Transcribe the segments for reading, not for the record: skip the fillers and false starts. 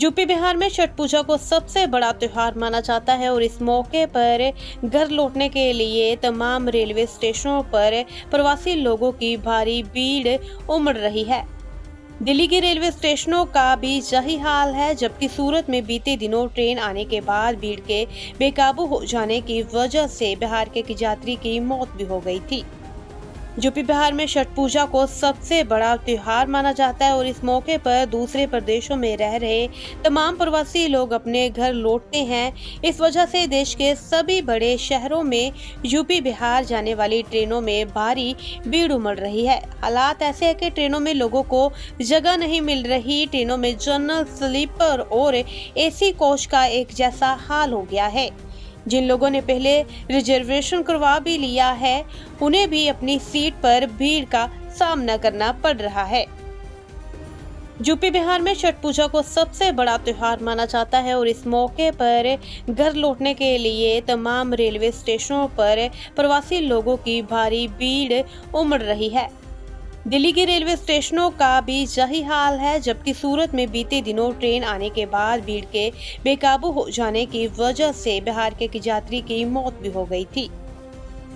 UP Bihar में छठ पूजा को सबसे बड़ा त्योहार माना जाता है और इस मौके पर घर लौटने के लिए तमाम रेलवे स्टेशनों पर प्रवासी लोगों की भारी भीड़ उमड़ रही है। दिल्ली के रेलवे स्टेशनों का भी यही हाल है, जबकि सूरत में बीते दिनों ट्रेन आने के बाद भीड़ के बेकाबू हो जाने की वजह से बिहार के एक यात्री की मौत भी हो गई थी। यूपी बिहार में छठ पूजा को सबसे बड़ा त्योहार माना जाता है और इस मौके पर दूसरे प्रदेशों में रह रहे तमाम प्रवासी लोग अपने घर लौटते हैं। इस वजह से देश के सभी बड़े शहरों में यूपी बिहार जाने वाली ट्रेनों में भारी भीड़ उमड़ रही है। हालात ऐसे है कि ट्रेनों में लोगों को जगह नहीं मिल रही। ट्रेनों में जनरल, स्लीपर और एसी कोच का एक जैसा हाल हो गया है। जिन लोगों ने पहले रिजर्वेशन करवा भी लिया है, उन्हें भी अपनी सीट पर भीड़ का सामना करना पड़ रहा है। यूपी बिहार में छठ पूजा को सबसे बड़ा त्योहार माना जाता है और इस मौके पर घर लौटने के लिए तमाम रेलवे स्टेशनों पर प्रवासी लोगों की भारी भीड़ उमड़ रही है। दिल्ली के रेलवे स्टेशनों का भी यही हाल है, जबकि सूरत में बीते दिनों ट्रेन आने के बाद भीड़ के बेकाबू हो जाने की वजह से बिहार के एक यात्री की मौत भी हो गई थी।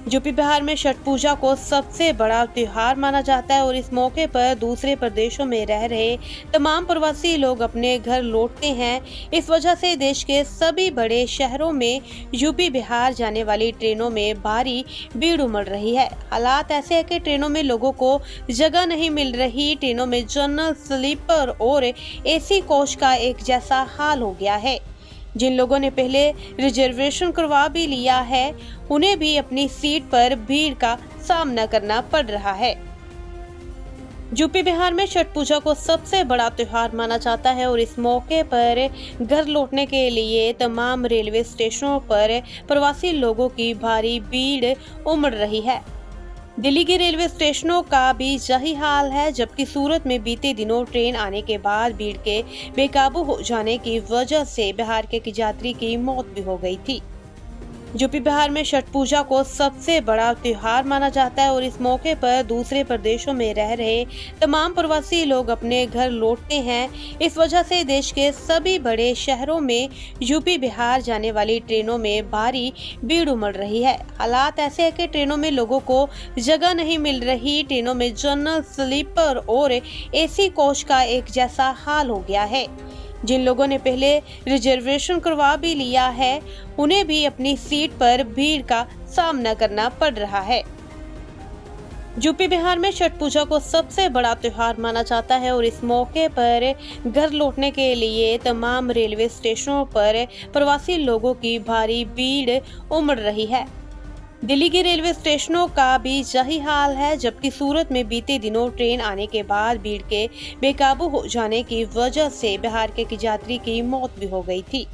यूपी बिहार में छठ पूजा को सबसे बड़ा त्योहार माना जाता है और इस मौके पर दूसरे प्रदेशों में रह रहे तमाम प्रवासी लोग अपने घर लौटते हैं। इस वजह से देश के सभी बड़े शहरों में यूपी बिहार जाने वाली ट्रेनों में भारी भीड़ उमड़ रही है। हालात ऐसे है कि ट्रेनों में लोगों को जगह नहीं मिल रही। ट्रेनों में जनरल, स्लीपर और एसी कोच का एक जैसा हाल हो गया है। जिन लोगों ने पहले रिजर्वेशन करवा भी लिया है, उन्हें भी अपनी सीट पर भीड़ का सामना करना पड़ रहा है। यूपी बिहार में छठ पूजा को सबसे बड़ा त्योहार माना जाता है और इस मौके पर घर लौटने के लिए तमाम रेलवे स्टेशनों पर प्रवासी लोगों की भारी भीड़ उमड़ रही है। दिल्ली के रेलवे स्टेशनों का भी यही हाल है, जबकि सूरत में बीते दिनों ट्रेन आने के बाद भीड़ के बेकाबू हो जाने की वजह से बिहार के एक यात्री की मौत भी हो गई थी। यूपी बिहार में छठ पूजा को सबसे बड़ा त्योहार माना जाता है और इस मौके पर दूसरे प्रदेशों में रह रहे तमाम प्रवासी लोग अपने घर लौटते हैं। इस वजह से देश के सभी बड़े शहरों में यूपी बिहार जाने वाली ट्रेनों में भारी भीड़ उमड़ रही है। हालात ऐसे है कि ट्रेनों में लोगों को जगह नहीं मिल रही। ट्रेनों में जनरल, स्लीपर और एसी कोच का एक जैसा हाल हो गया है। जिन लोगों ने पहले रिजर्वेशन करवा भी लिया है, उन्हें भी अपनी सीट पर भीड़ का सामना करना पड़ रहा है। यूपी बिहार में छठ पूजा को सबसे बड़ा त्योहार माना जाता है और इस मौके पर घर लौटने के लिए तमाम रेलवे स्टेशनों पर प्रवासी लोगों की भारी भीड़ उमड़ रही है। दिल्ली के रेलवे स्टेशनों का भी यही हाल है, जबकि सूरत में बीते दिनों ट्रेन आने के बाद भीड़ के बेकाबू हो जाने की वजह से बिहार के एक यात्री की मौत भी हो गई थी।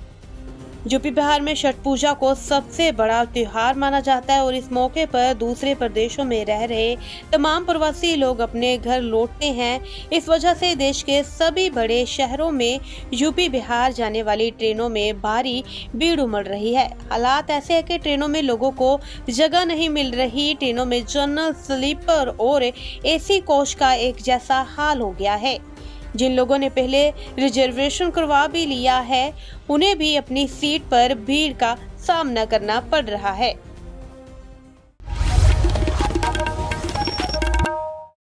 यूपी बिहार में छठ पूजा को सबसे बड़ा त्योहार माना जाता है और इस मौके पर दूसरे प्रदेशों में रह रहे तमाम प्रवासी लोग अपने घर लौटते हैं। इस वजह से देश के सभी बड़े शहरों में यूपी बिहार जाने वाली ट्रेनों में भारी भीड़ उमड़ रही है। हालात ऐसे है कि ट्रेनों में लोगों को जगह नहीं मिल रही। ट्रेनों में जनरल, स्लीपर और एसी कोच का एक जैसा हाल हो गया है। जिन लोगों ने पहले रिजर्वेशन करवा भी लिया है, उन्हें भी अपनी सीट पर भीड़ का सामना करना पड़ रहा है।